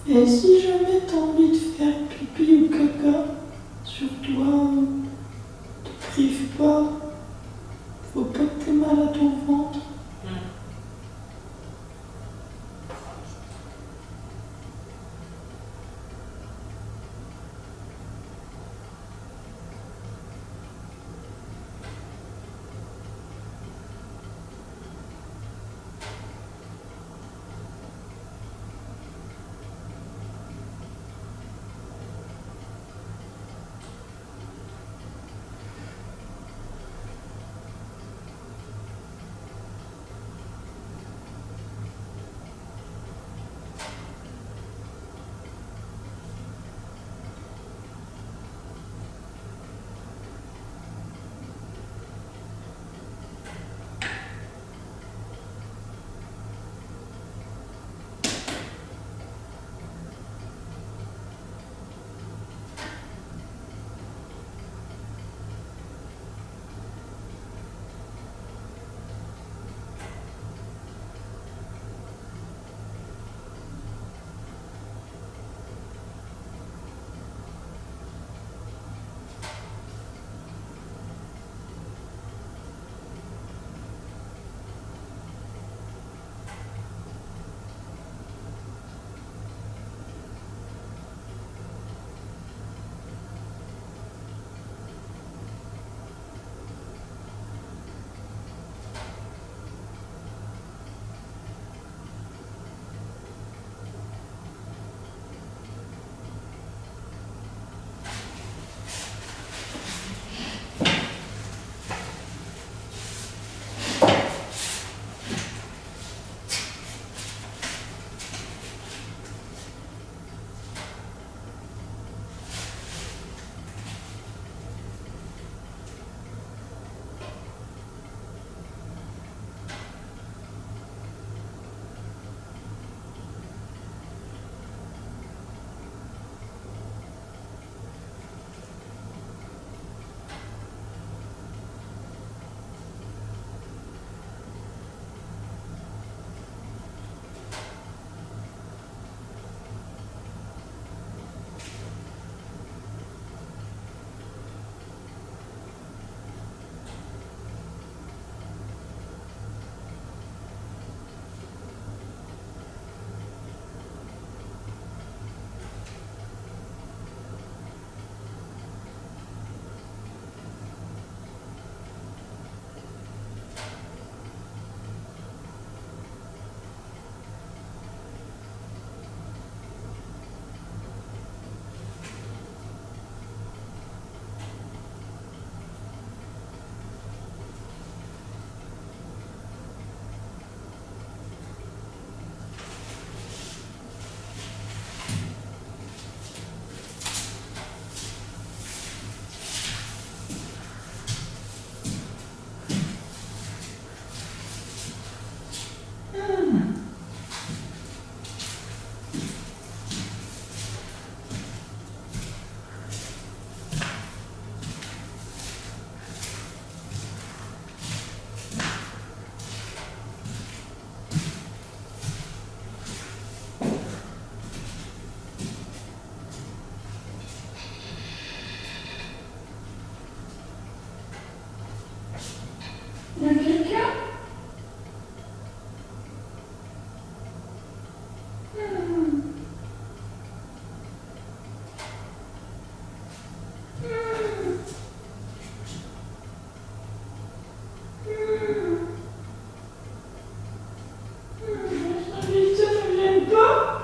Et si jamais t'as envie de faire pipi ou caca sur toi, te prive pas, faut pas que t'aies mal à ton ventre. Y a quelqu'un? Les invités ne viennent pas?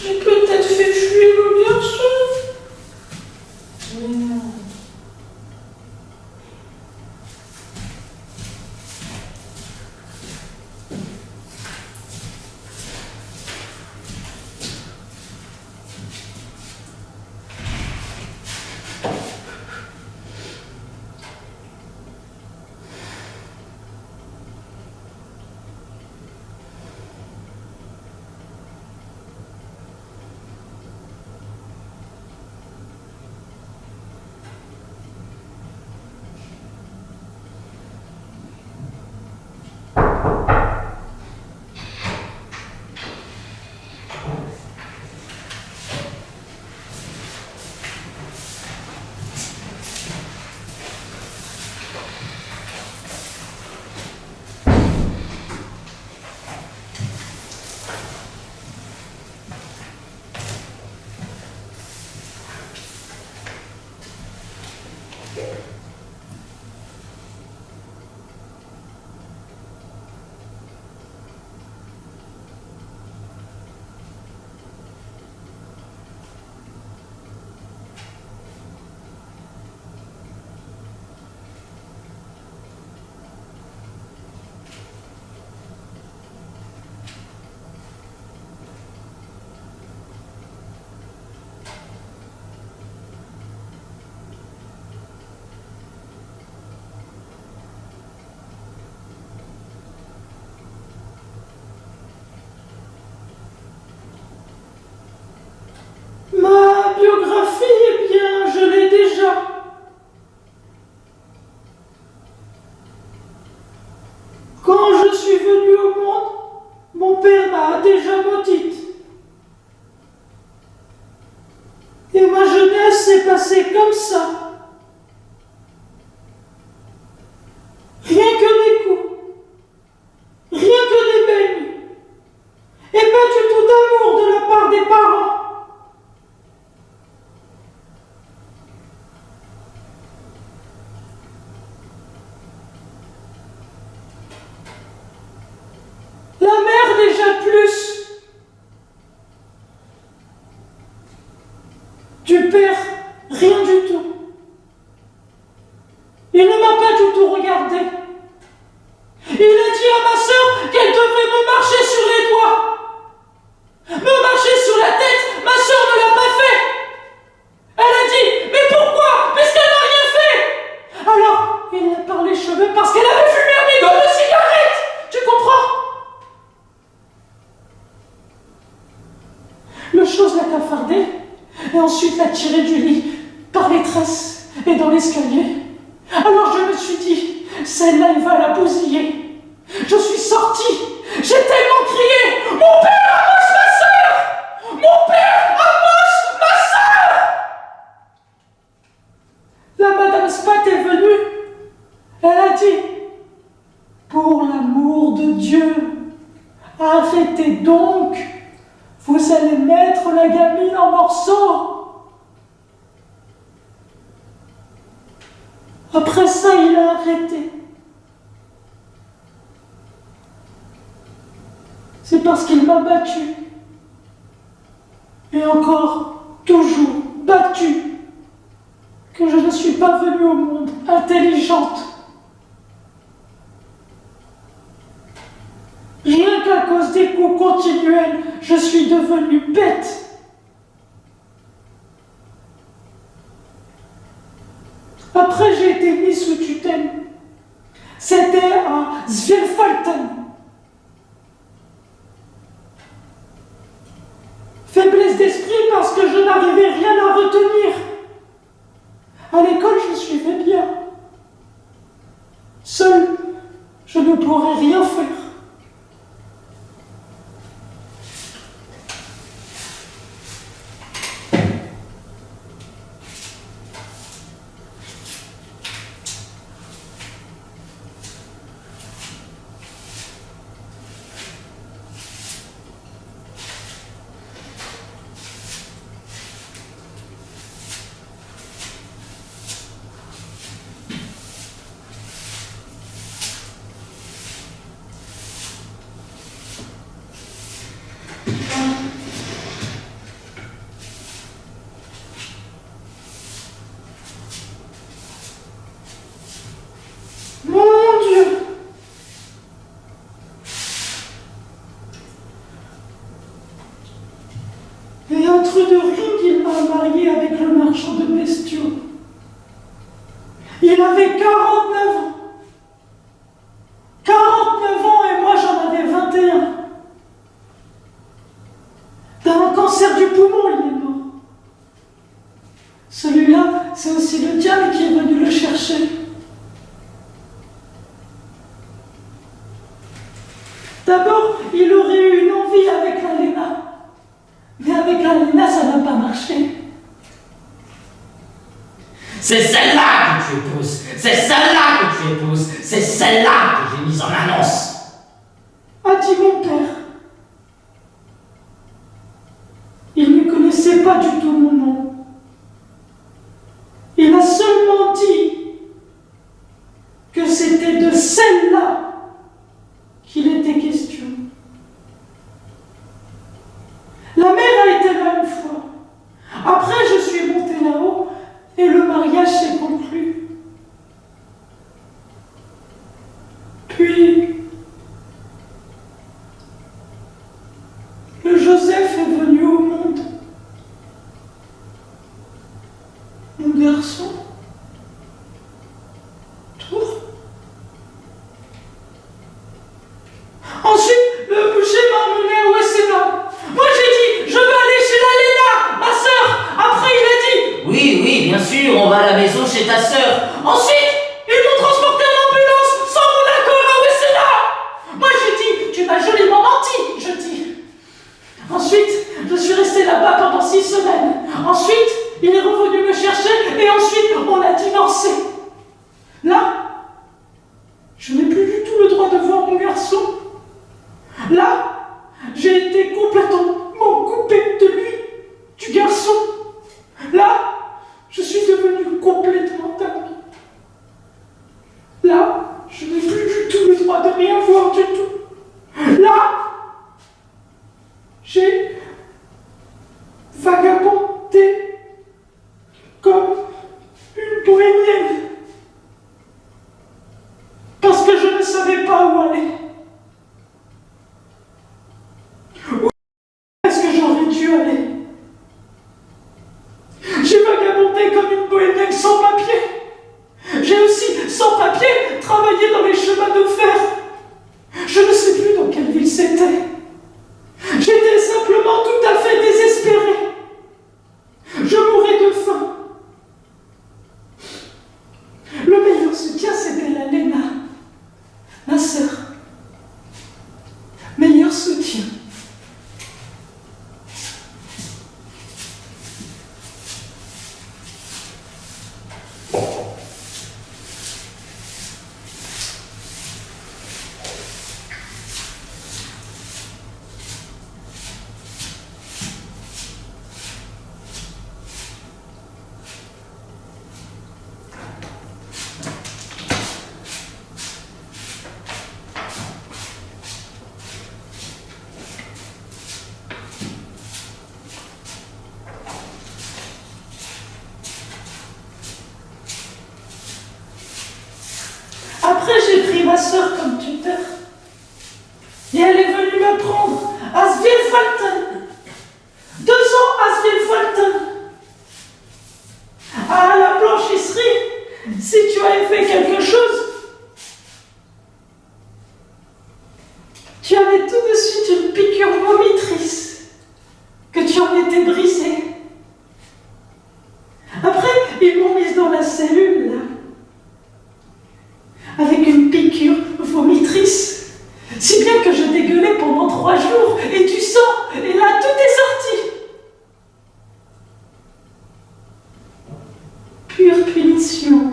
J'ai peut-être fait fuir le garçon. Mais non. Ma biographie, eh bien, je l'ai déjà. Quand je suis venue au monde, mon père m'a déjà maudite. Et ma jeunesse s'est passée comme ça. Rien que des coups. Rien que des baignes. Et pas du tout d'amour de la part des parents. La mère déjà plus. Du père, rien du tout. Il ne m'a pas du tout regardé. Il a dit à ma sœur qu'elle devait me marcher sur les doigts. Me marcher sur la tête, ma sœur ne l'a pas fait. Elle a dit, mais pourquoi? Puisqu'elle n'a rien fait. Alors, il l'a par les cheveux parce qu'elle avait fumé un mégot de cigarette. Tu comprends? Le chose l'a cafardé et ensuite l'a tiré du lit par les tresses et dans l'escalier. Alors je me suis dit, celle-là, il va la bousiller. Je suis sortie, j'ai tellement crié, mon père amoche ma sœur! Mon père amoche ma sœur! La madame Spat est venue. Elle a dit, pour l'amour de Dieu, arrêtez donc, vous allez mettre la gamine en morceaux. Après ça, il a arrêté. C'est parce qu'il m'a battue. Et encore, toujours battue, que je ne suis pas venue au monde intelligente. Rien qu'à cause des coups continuels, je suis devenue bête. Après, j'ai été mise sous tutelle. C'était à Zwielfalten. Faiblesse d'esprit parce que je n'arrivais rien à retenir. À l'école, je suivais bien. Seule, je ne pourrais rien faire. monstre de ring, il m'a marié avec le marchand de bestiaux. Il avait 49 ans. 49 ans et moi j'en avais 21. D'un cancer du poumon, il est mort. Celui-là, c'est aussi le diable qui est venu le chercher. D'abord, il aurait eu une envie avec la Léna. Mais avec la Léna, ça n'a pas marché. C'est celle-là que tu épouses. C'est celle-là que tu épouses. C'est celle-là que j'ai mise en annonce. A dit mon père. Il ne connaissait pas du tout mon nom. Il a seulement dit que c'était de celle-là qu'il était question. La mère a été là une fois. Après, je suis montée là-haut et le mariage s'est conclu. Puis, le Joseph est venu au monde. Mon garçon. Tour. Ensuite, le boucher m'a emmené au SNA. Moi j'ai dit, je veux aller chez la Léna, ma sœur. Après il a dit, Oui, bien sûr, on va à la maison chez ta sœur. ensuite, ils m'ont transporté en ambulance sans mon accord au SNA. Moi j'ai dit, tu m'as joliment menti, je dis. Ensuite, je suis restée là-bas pendant 6 semaines. Ensuite, il est revenu me chercher et ensuite on a divorcé. Là, je n'ai plus du tout le droit de voir mon garçon. Là, j'ai été complètement coupée de lui, du garçon. Là, je suis devenue complètement dingue. Là, je n'ai plus du tout le droit de rien voir du tout. Là, j'ai vagabondé comme une bohémienne. Parce que je ne savais pas où aller. Où est-ce que j'aurais dû aller? J'ai vagabondé comme une bohémienne sans papier. J'ai aussi, sans papier, travaillé dans les chemins de fer. Je ne sais plus dans quelle ville c'était. J'étais simplement tout à fait désespéré. Je mourais de faim. Le meilleur soutien, c'était la Léna, ma sœur. Meilleur soutien. Après, j'ai pris ma sœur comme tuteur. Et elle est venue me prendre à Svilfolten. 2 ans à Svilfolten. À la blanchisserie, si tu avais fait quelque chose, tu avais tout de suite une piqûre vomitrice, que tu en étais brisée. Après, ils m'ont mise dans la cellule, là, avec une piqûre vomitrice, si bien que je dégueulais pendant 3 jours, et du sang, et là, tout est sorti. Pure punition.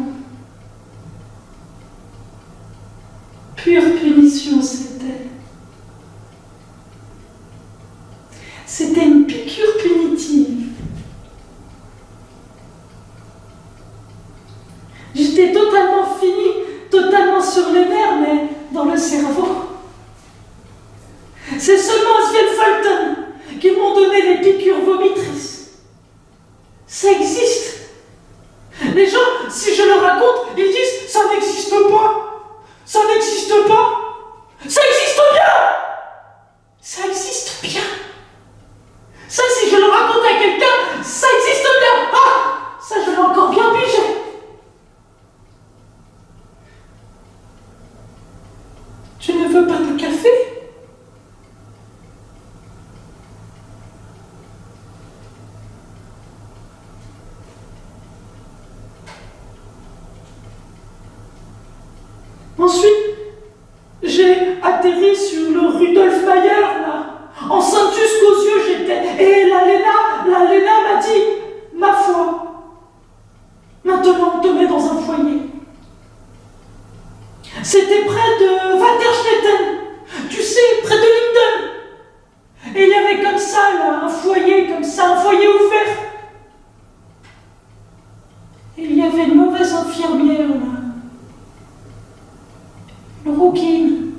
Pure punition, c'était. C'était une piqûre punitive. J'étais totalement finie, totalement sur les nerfs, mais dans le cerveau. C'est seulement à Svilfolten qu'ils m'ont donné les piqûres vomitrices. Ça existe. Les gens, si je leur raconte, ils disent « ça n'existe pas, ça n'existe pas, ça existe bien, ça existe bien ». Ça, si je le raconte à quelqu'un, atterri sur le Rudolf Mayer, là. Enceinte jusqu'aux yeux, j'étais. Et la Léna m'a dit, ma foi, maintenant on te met dans un foyer. C'était près de Waterstetten, tu sais, près de Linden. Et il y avait comme ça, là, un foyer ouvert. Et il y avait une mauvaise infirmière, là. Le rouquine.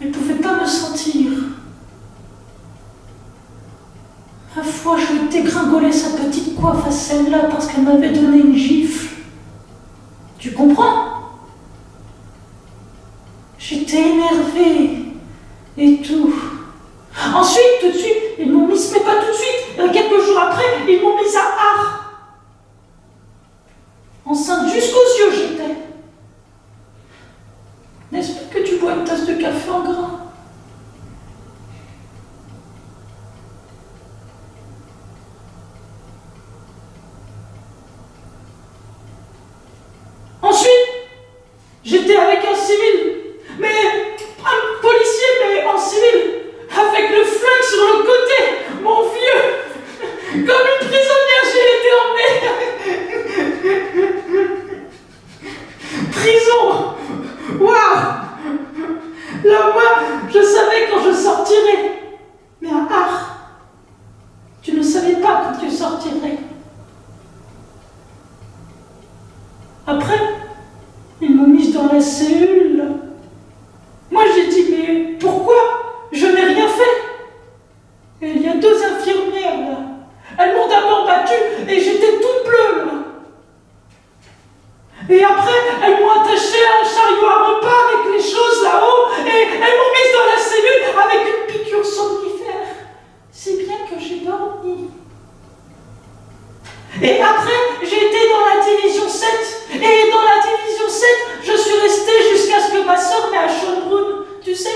Elle pouvait pas me sentir. La fois, je lui ai dégringolé sa petite coiffe à celle-là parce qu'elle m'avait donné une gifle. Tu comprends? J'étais énervée et tout. Ensuite, tout de suite, ils m'ont mis, mais pas tout de suite, quelques jours après, ils m'ont mis à Ars. Enceinte jusqu'aux yeux, j'étais. N'est-ce pas que tu bois une tasse de café en gras? Ensuite, j'étais avec un civil, mais un policier, mais en civil, avec le flingue sur le côté, mon vieux, comme une prisonnière, j'ai été emmenée. Prison, waouh. Là, moi, je savais quand je sortirais, mais à Ars, tu ne savais pas quand tu sortirais. Après, ils m'ont mise dans la cellule. Moi, j'ai dit, mais pourquoi? Je n'ai rien fait. Et il y a deux infirmières, là. Elles m'ont d'abord battue et j'étais toute bleue, là. Et après, elles m'ont attaché à un chariot à repas avec les choses là-haut et elles m'ont mise dans la cellule avec une piqûre somnifère. Si bien que j'ai dormi. Et après, j'ai été dans la division 7. Et dans la division 7, je suis restée jusqu'à ce que ma sœur m'ait à Schönbrunn. Tu sais,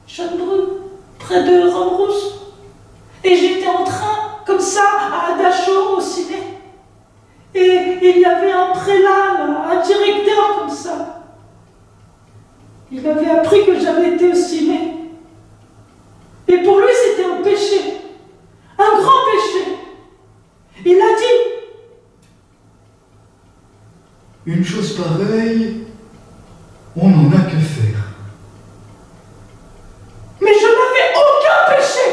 Schönbrunn, près de Rome-Rousse. Et j'étais en train, comme ça, à Dachau, au ciné. Et il y avait un prélat, là, un directeur comme ça. Il avait appris que j'avais été au ciné. Et pour lui, c'était un péché. Un grand péché. Il a dit. Une chose pareille, on n'en a que faire. Mais je n'avais aucun péché.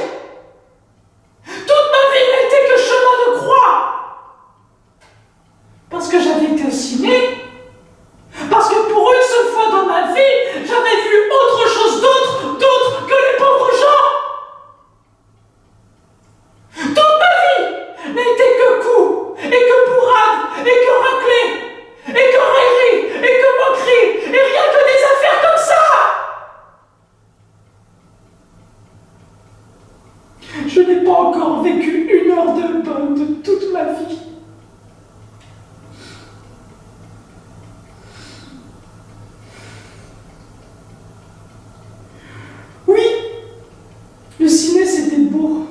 Toute ma vie n'a été que chemin de croix. Parce que j'avais été au ciné. Parce que pour une seule fois dans ma vie, j'avais vu autre chose d'autre que les pauvres gens. Toute ma vie n'a été que coups, et que bourrades, et que raclées, et que railleries, et que moqueries, et rien que des affaires comme ça. Je n'ai pas encore vécu une heure de bonne de toute ma vie. Oui, le ciné c'était beau.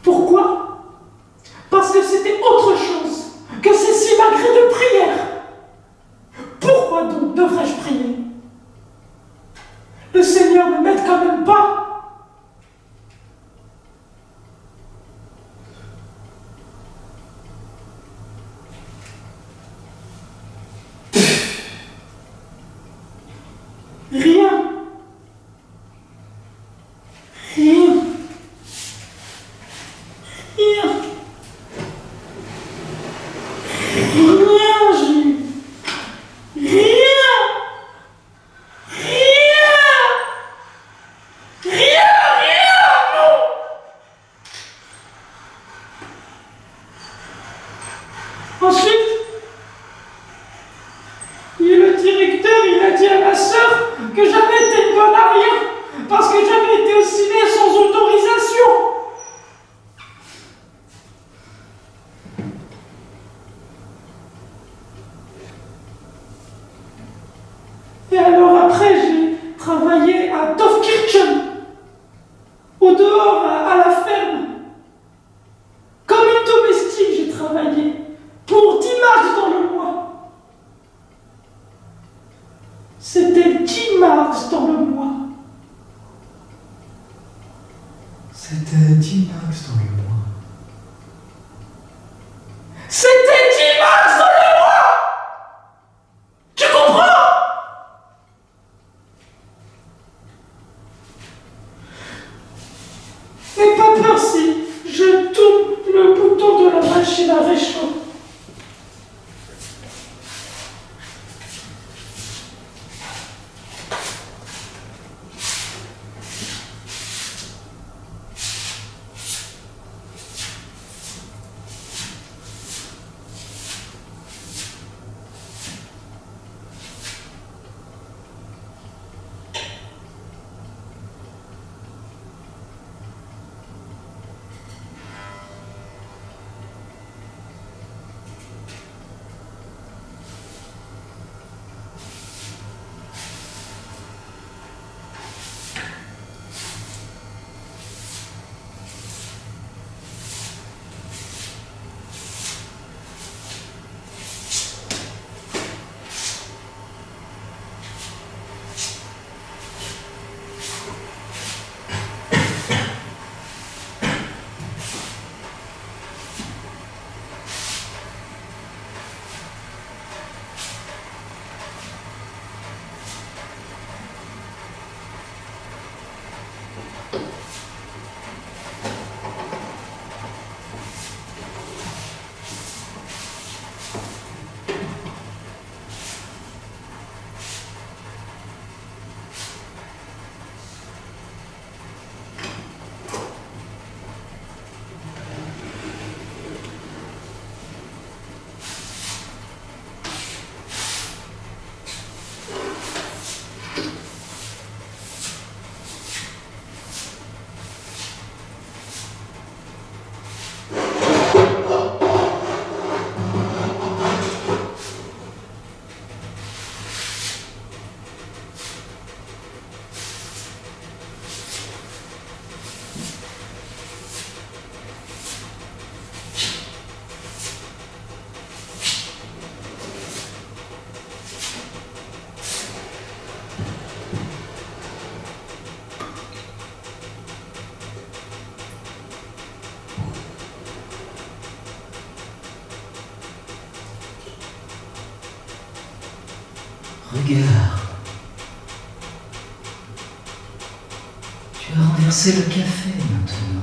Pourquoi? Parce que c'était autre chose que ces simagrées de prière. Pourquoi donc devrais-je prier? Le Seigneur ne m'aide quand même pas. Rien. Rien. Rien. Rien, Jules. Rien. Rien, non. Ensuite, le directeur, il a dit à ma sœur que j'avais été une bonne à rien, parce que j'avais été au ciné sans autorisation. Et alors après, j'ai travaillé à Dorfkirchen, au dehors, à la ferme. Comme une domestique, j'ai travaillé, pour 10 marks dans le mois. mars dans le mois. C'était 10 max dans le mois. C'était 10 mars dans le mois! Tu comprends? N'aie pas peur si je tourne le bouton de la machine à réchaud. Regarde. Tu as renversé le café maintenant.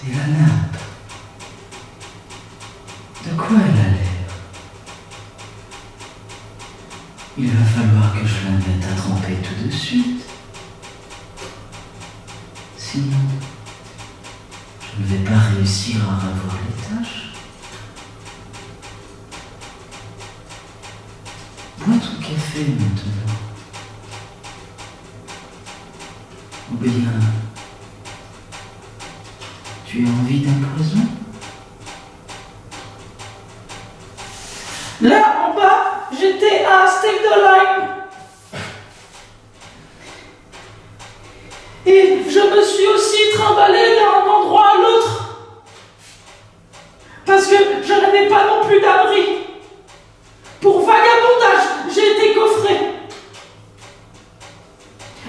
Et la nappe. De quoi elle a l'air? Il va falloir que je la mette à tremper tout de suite. Sinon, je ne vais pas réussir à revoir les tâches. Bois ton café maintenant. Ou bien, tu as envie d'un poison? Là en bas, j'étais à un steak de lime. Et je me suis aussi trimballée d'un endroit à l'autre. Parce que je n'avais pas non plus d'abri. Pour vagabondage, j'ai été coffré.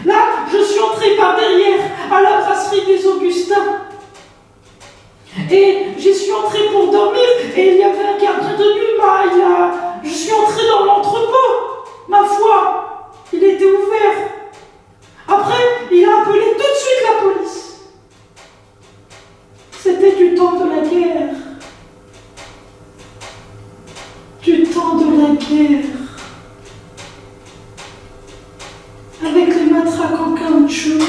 Là, je suis entré par derrière, à la brasserie des Augustins. Et j'y suis entré pour dormir, et il y avait un gardien de nuit, je suis entré dans l'entrepôt. Ma foi, il était ouvert. Après, il a appelé tout de suite la police. C'était du temps de la guerre. Du temps de la guerre. Avec les matraques en caoutchouc.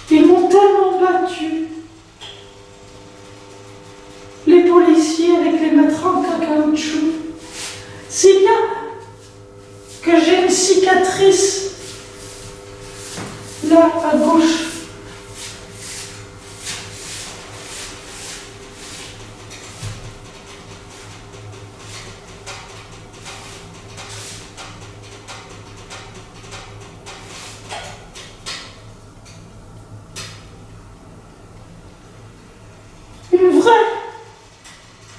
Ils m'ont tellement battu. Les policiers avec les matraques en caoutchouc. Si bien que j'ai une cicatrice là à gauche. Une vraie,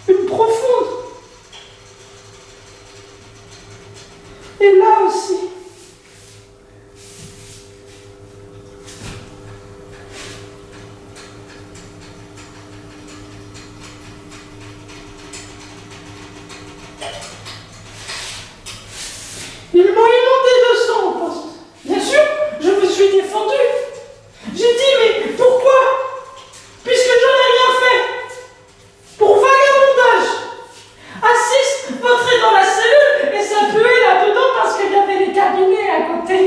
une profonde. Et là aussi. Ils m'ont inondé de sang au poste. Bien sûr, je me suis défendue. J'ai dit, mais pourquoi? Puisque je n'ai rien fait. Pour vagabondage. Assis, m'entrer dans la cellule et ça puait là-dedans parce qu'il y avait les cabinets à côté.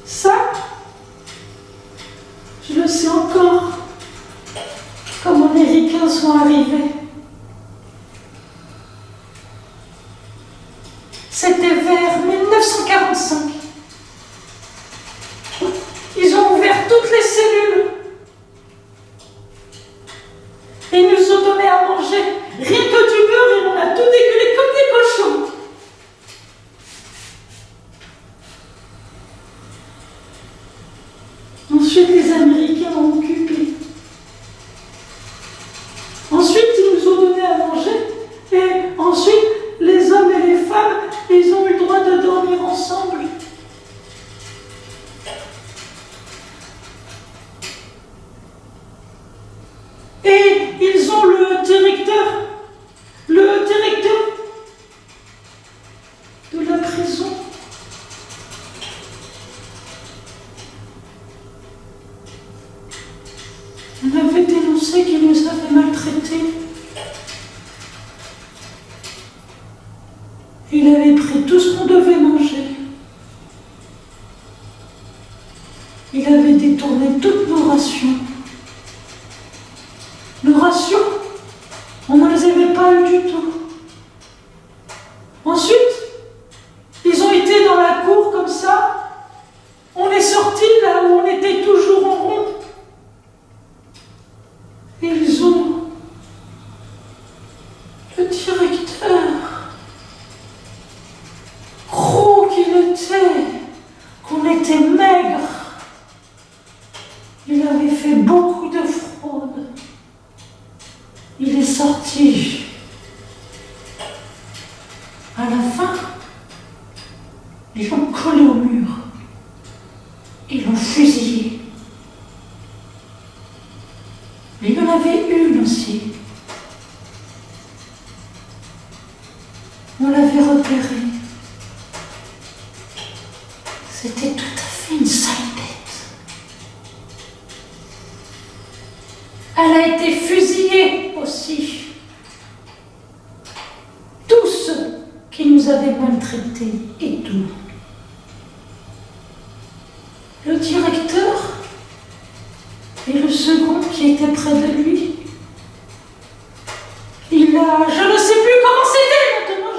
Ça, je le sais encore, comment les ricains sont arrivés. C'était vers 1945. Ils ont ouvert toutes les cellules. Et ils nous ont donné à manger rien que du beurre et on a tout dégulé comme des cochons. Ensuite, les Américains ont occupé. Ensuite, ils nous ont donné à manger. Et ensuite, les hommes et les femmes, ils ont eu le droit de dormir ensemble. Et ils ont le directeur de la prison. On avait dénoncé qu'il nous avait maltraités. Il avait pris tout ce qu'on devait manger. Il avait détourné toutes nos rations. Nos rations, on ne les avait pas eues du tout. Ensuite, ils ont été dans la cour comme ça. On est sortis là où on était toujours en rond. Et ils ont... Le directeur, gros qu'il était, qu'on était maigre, il avait fait beaucoup de fraude. Il est sorti. À la fin, ils l'ont collé au mur. Ils l'ont fusillé. Il y en avait une aussi. On l'avait repérée. C'était tout à fait une sale bête. Elle a été fusillée aussi. Tous ceux qui nous avaient maltraités et tout. Le directeur et le second qui était près de lui, il a... Je ne sais plus comment c'était maintenant.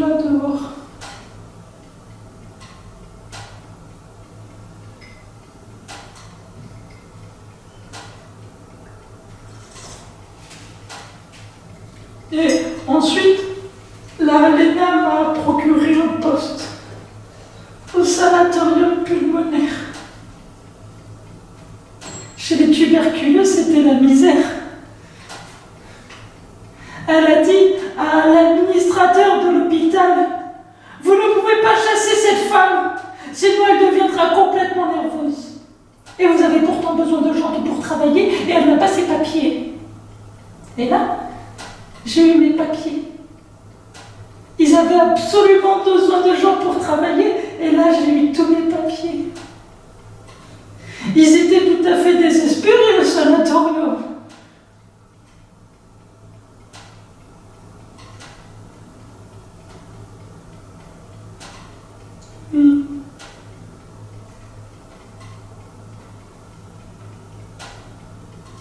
là dehors. Et ensuite, la Léna m'a procuré un poste au sanatorium pulmonaire. Chez les tuberculeux, c'était la misère. Elle a dit à l'administrateur de l'hôpital: « Vous ne pouvez pas chasser cette femme, sinon elle deviendra complètement nerveuse. Et vous avez pourtant besoin de gens pour travailler, et elle n'a pas ses papiers. » Et là, j'ai eu mes papiers. Ils avaient absolument besoin de gens pour travailler, et là j'ai eu tous mes papiers. Ils étaient tout à fait désespérés, le sanatorium.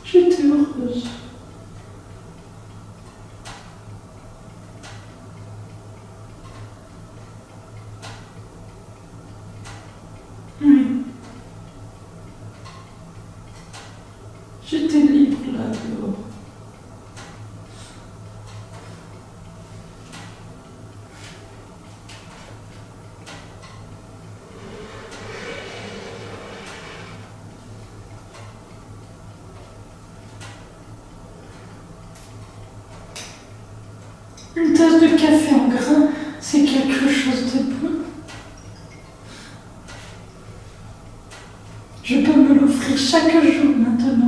J'étais heureuse. Oui. J'étais libre là dehors. Une tasse de café en grains, c'est quelque chose de bon. Je peux me l'offrir chaque jour maintenant.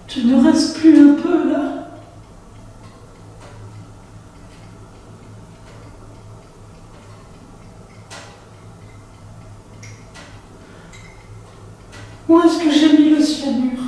Tu ne restes plus un peu là? Où est-ce que j'ai mis le cyanure?